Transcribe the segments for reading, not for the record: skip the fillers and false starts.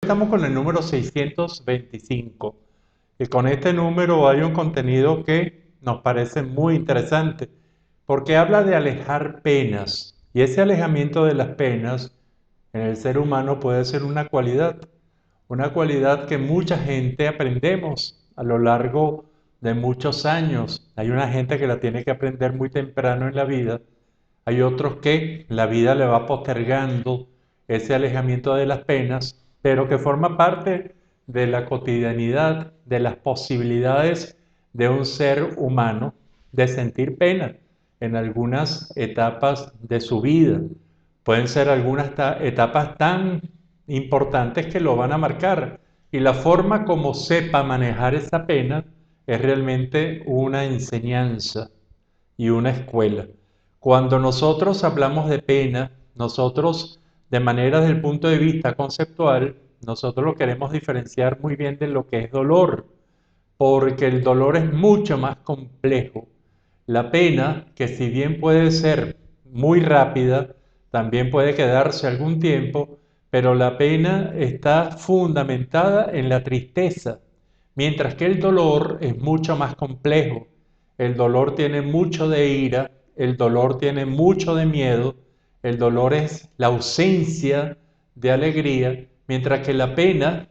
Estamos con el número 625 y con este número hay un contenido que nos parece muy interesante porque habla de alejar penas y ese alejamiento de las penas en el ser humano puede ser una cualidad que mucha gente aprendemos a lo largo de muchos años. Hay una gente que la tiene que aprender muy temprano en la vida, hay otros que la vida le va postergando ese alejamiento de las penas, pero que forma parte de la cotidianidad, de las posibilidades de un ser humano de sentir pena en algunas etapas de su vida. Pueden ser algunas etapas tan importantes que lo van a marcar y la forma como sepa manejar esa pena es realmente una enseñanza y una escuela. Cuando nosotros hablamos de pena, nosotros de manera desde el punto de vista conceptual, nosotros lo queremos diferenciar muy bien de lo que es dolor, porque el dolor es mucho más complejo. La pena, que si bien puede ser muy rápida, también puede quedarse algún tiempo, pero la pena está fundamentada en la tristeza, mientras que el dolor es mucho más complejo. El dolor tiene mucho de ira, el dolor tiene mucho de miedo, el dolor es la ausencia de alegría, mientras que la pena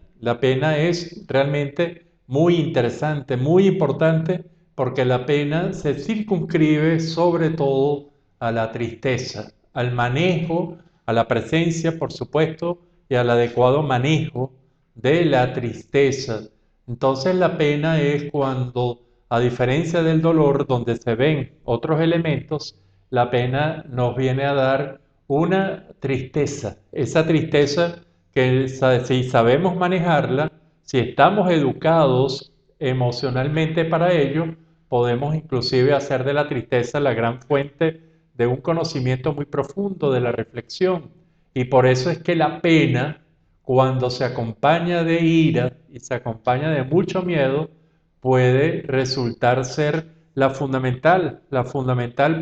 es realmente muy interesante, muy importante, porque la pena se circunscribe sobre todo a la tristeza, al manejo, a la presencia, por supuesto, y al adecuado manejo de la tristeza. Entonces la pena es cuando, a diferencia del dolor, donde se ven otros elementos, la pena nos viene a dar una tristeza, esa tristeza que si sabemos manejarla, si estamos educados emocionalmente para ello, podemos inclusive hacer de la tristeza la gran fuente de un conocimiento muy profundo de la reflexión. Y por eso es que la pena, cuando se acompaña de ira y se acompaña de mucho miedo, puede resultar ser la fundamental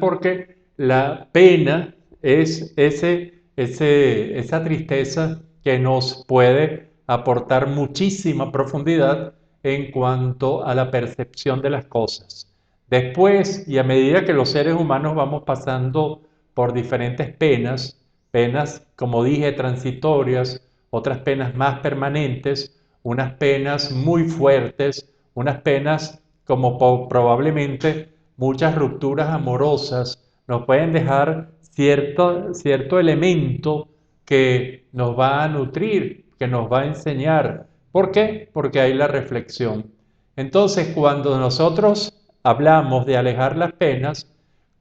porque la pena es esa tristeza que nos puede aportar muchísima profundidad en cuanto a la percepción de las cosas. Después, y a medida que los seres humanos vamos pasando por diferentes penas, penas, como dije, transitorias, otras penas más permanentes, unas penas muy fuertes, unas penas como probablemente muchas rupturas amorosas nos pueden dejar cierto elemento que nos va a nutrir, que nos va a enseñar. ¿Por qué? Porque hay la reflexión. Entonces, cuando nosotros hablamos de alejar las penas,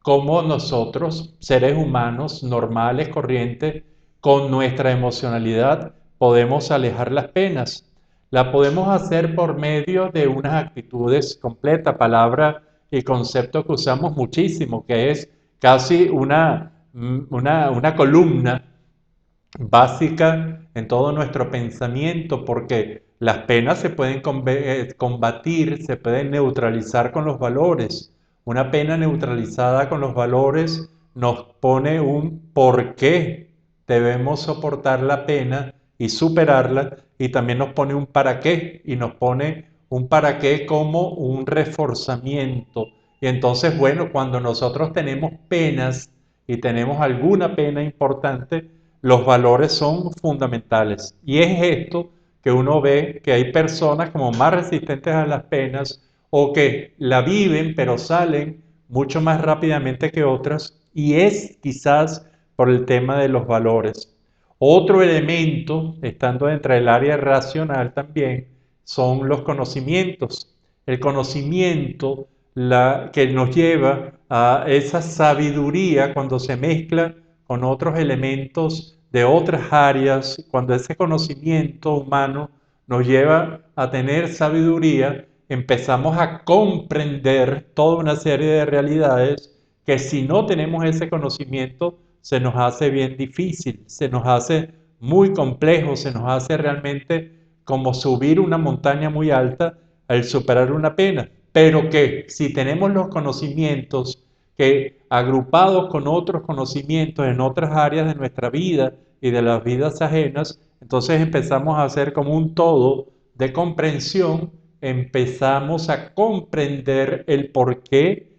como nosotros, seres humanos normales, corrientes, con nuestra emocionalidad, podemos alejar las penas. La podemos hacer por medio de unas actitudes completas, palabra y concepto que usamos muchísimo, que es casi una columna básica en todo nuestro pensamiento, porque las penas se pueden combatir, se pueden neutralizar con los valores. Una pena neutralizada con los valores nos pone un por qué debemos soportar la pena y superarla, y también nos pone un para qué, y nos pone un para qué como un reforzamiento. Y entonces, bueno, cuando nosotros tenemos penas y tenemos alguna pena importante, los valores son fundamentales. Y es esto que uno ve que hay personas como más resistentes a las penas o que la viven pero salen mucho más rápidamente que otras, y es quizás por el tema de los valores. Otro elemento, estando dentro del área racional también, son los conocimientos. El conocimiento que nos lleva a esa sabiduría cuando se mezcla con otros elementos de otras áreas, cuando ese conocimiento humano nos lleva a tener sabiduría, empezamos a comprender toda una serie de realidades que si no tenemos ese conocimiento se nos hace bien difícil, se nos hace muy complejo, se nos hace realmente como subir una montaña muy alta al superar una pena, pero que si tenemos los conocimientos que agrupados con otros conocimientos en otras áreas de nuestra vida y de las vidas ajenas, entonces empezamos a hacer como un todo de comprensión, empezamos a comprender el por qué,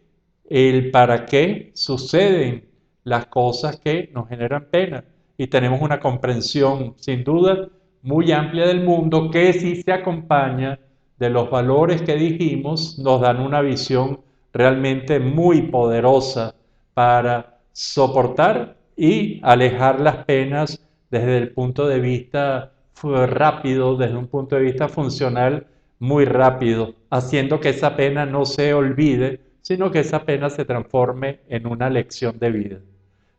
el para qué suceden las cosas que nos generan pena. Y tenemos una comprensión, sin duda, muy amplia del mundo que si se acompaña de los valores que dijimos, nos dan una visión realmente muy poderosa para soportar y alejar las penas desde el punto de vista rápido, desde un punto de vista funcional muy rápido, haciendo que esa pena no se olvide, sino que esa pena se transforme en una lección de vida.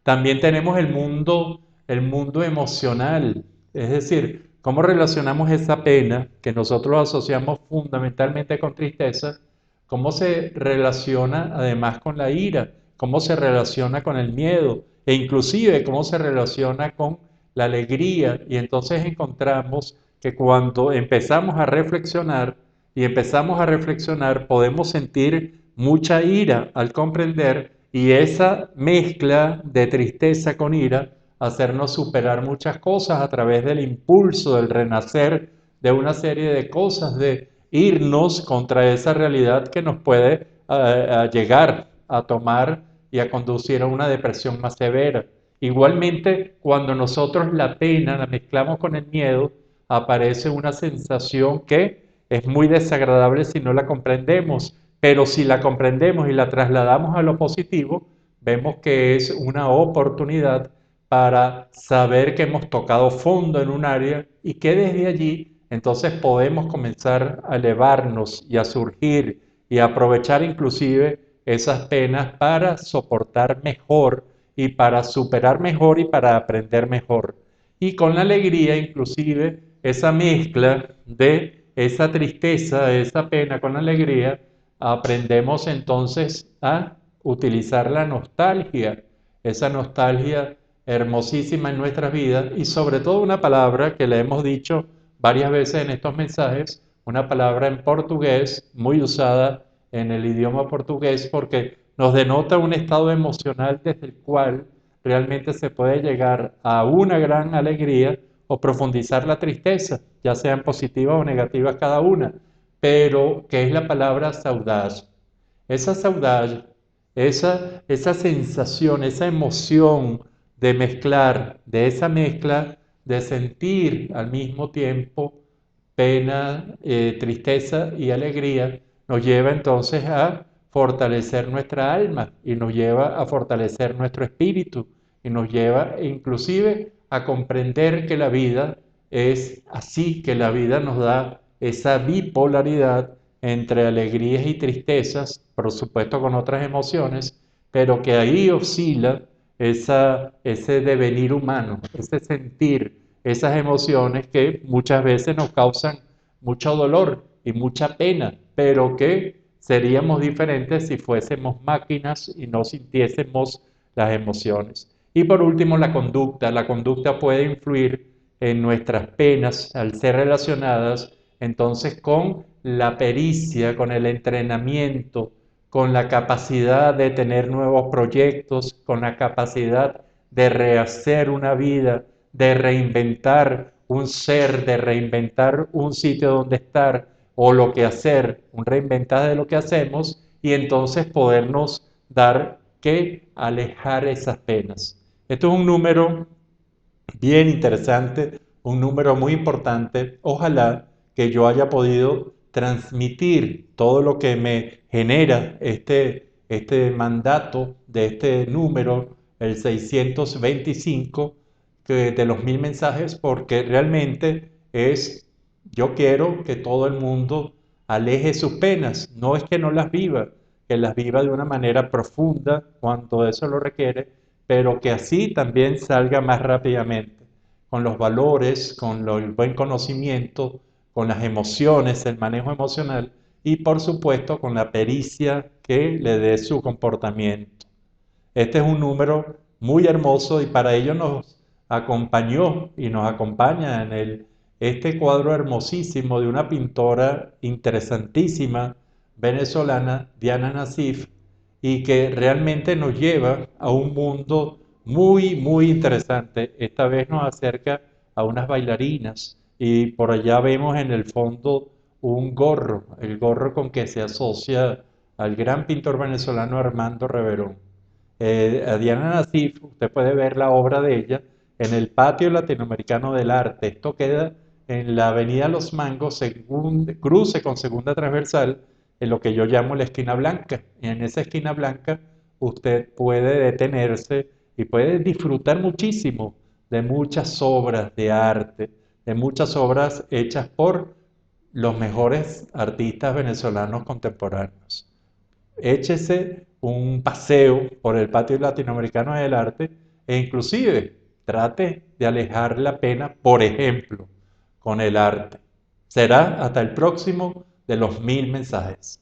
También tenemos el mundo emocional, es decir, cómo relacionamos esa pena que nosotros asociamos fundamentalmente con tristeza, cómo se relaciona además con la ira, cómo se relaciona con el miedo e inclusive cómo se relaciona con la alegría. Y entonces encontramos que cuando empezamos a reflexionar y empezamos a reflexionar podemos sentir mucha ira al comprender y esa mezcla de tristeza con ira hacernos superar muchas cosas a través del impulso, del renacer de una serie de cosas, de irnos contra esa realidad que nos puede llegar a tomar y a conducir a una depresión más severa. Igualmente, cuando nosotros la pena la mezclamos con el miedo, aparece una sensación que es muy desagradable si no la comprendemos, pero si la comprendemos y la trasladamos a lo positivo, vemos que es una oportunidad para saber que hemos tocado fondo en un área y que desde allí entonces podemos comenzar a elevarnos y a surgir y a aprovechar inclusive esas penas para soportar mejor y para superar mejor y para aprender mejor. Y con la alegría inclusive esa mezcla de esa tristeza, de esa pena con la alegría, aprendemos entonces a utilizar la nostalgia, esa nostalgia hermosísima en nuestras vidas y sobre todo una palabra que le hemos dicho varias veces en estos mensajes, una palabra en portugués muy usada en el idioma portugués porque nos denota un estado emocional desde el cual realmente se puede llegar a una gran alegría o profundizar la tristeza, ya sean positivas o negativas cada una, pero que es la palabra saudade. Esa saudade, esa sensación, esa emoción de mezclar, de esa mezcla de sentir al mismo tiempo pena, tristeza y alegría, nos lleva entonces a fortalecer nuestra alma y nos lleva a fortalecer nuestro espíritu y nos lleva inclusive a comprender que la vida es así, que la vida nos da esa bipolaridad entre alegrías y tristezas, por supuesto con otras emociones, pero que ahí oscila ese devenir humano, ese sentir, esas emociones que muchas veces nos causan mucho dolor y mucha pena, pero que seríamos diferentes si fuésemos máquinas y no sintiésemos las emociones. Y por último, la conducta. La conducta puede influir en nuestras penas al ser relacionadas entonces con la pericia, con el entrenamiento, con la capacidad de tener nuevos proyectos, con la capacidad de rehacer una vida, de reinventar un ser, de reinventar un sitio donde estar o lo que hacer, un reinventar de lo que hacemos y entonces podernos dar que alejar esas penas. Esto es un número bien interesante, un número muy importante. Ojalá que yo haya podido transmitir todo lo que me genera este mandato de este número, el 625, de los 1000 mensajes, porque realmente es, yo quiero que todo el mundo aleje sus penas, no es que no las viva, que las viva de una manera profunda cuando eso lo requiere, pero que así también salga más rápidamente, con los valores, con el buen conocimiento, con las emociones, el manejo emocional y por supuesto con la pericia que le dé su comportamiento. Este es un número muy hermoso y para ello nos acompañó y nos acompaña en este cuadro hermosísimo de una pintora interesantísima venezolana, Diana Nassif, y que realmente nos lleva a un mundo muy, muy interesante. Esta vez nos acerca a unas bailarinas y por allá vemos en el fondo un gorro, el gorro con que se asocia al gran pintor venezolano Armando Reverón. A Diana Nassif, usted puede ver la obra de ella en el Patio Latinoamericano del Arte. Esto queda en la Avenida Los Mangos, cruce con Segunda Transversal, en lo que yo llamo la esquina blanca. Y en esa esquina blanca usted puede detenerse y puede disfrutar muchísimo de muchas obras de arte, de muchas obras hechas por los mejores artistas venezolanos contemporáneos. Échese un paseo por el Patio Latinoamericano del Arte e inclusive trate de alejar la pena, por ejemplo, con el arte. Será hasta el próximo de los 1000 mensajes.